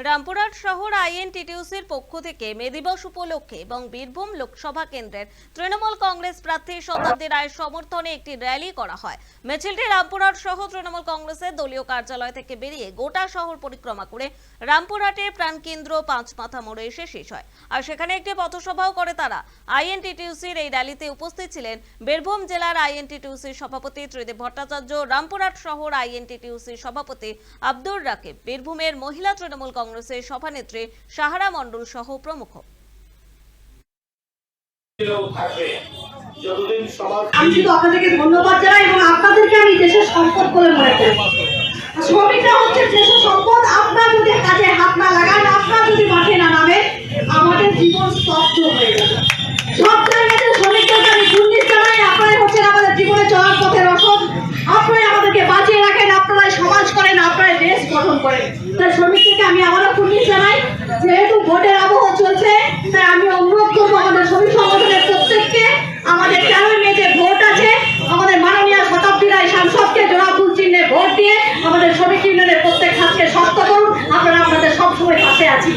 রামপুরহাট শহর আইএনটিটিউসির পক্ষ থেকে মে দিবস উপলক্ষে এবং বীরভূম লোকসভা কেন্দ্রের তৃণমূল কংগ্রেস প্রার্থী শতাব্দী রায়ের সমর্থনে একটি র্যালি করা হয়। মিছিলটি রামপুরহাট সহ তৃণমূল কংগ্রেসের দলীয় কার্যালয় থেকে বেরিয়ে গোটা শহর পরিক্রমা করে রামপুরহাটের প্রাণকেন্দ্র পাঁচমাথা মোড়ে এসে শেষ হয়। আর সেখানে একটি পথসভাও করে তারা। আইএনটিটিউসির এই র্যালিতে উপস্থিত ছিলেন বীরভূম জেলার আইএনটিটিউসির সভাপতি ত্রিদেব ভট্টাচার্য, রামপুরহাট শহর আইএনটিটিউসির সভাপতি আব্দুর রাকিব, বীরভূমের মহিলা তৃণমূল কংগ্রেসের সভানেত্রী সাহারা মণ্ডল সহ প্রমুখ। আমি শুধু আপনাদেরকে ধন্যবাদ জানাই এবং আপনাদেরকে আমি দেশের সম্পদ বলে মনে করি। শ্রমিকরা হচ্ছে দেশের সম্পদ। আপনারা যদি কাজে হাত না লাগান, আপনারা যদি মাঠে না নামেন, আমাদের জীবন স্তব্ধ হয়ে যাবে। সব জায়গাতে শ্রমিকদেরকে আমি কুর্নিশ জানাই। আপনারাই হচ্ছেন আমাদের জীবনে চলার পথের রসদ। আপনারাই আমাদেরকে বাঁচিয়ে রাখেন, আপনারাই সমাজ করেন, আপনারাই দেশ গঠন করেন। তাই শ্রমিকদেরকে আমি আবারও কুর্নিশ জানাই। যেহেতু ভোটের আবহ চলছে, তাই আমি অনুরোধ করবো আমাদের শ্রমিক সংগঠনের প্রত্যেককে, আমাদের 13 মে যে ভোট আছে, আমাদের মাননীয় শতাব্দী রায় সাংসদকে জোড়া ফুল চিহ্নে ভোট দিয়ে আমাদের শ্রমিক ইউনিয়নের প্রত্যেক কাজকে শক্ত করুন। আপনারা আপনাদের সবসময় পাশে আছি।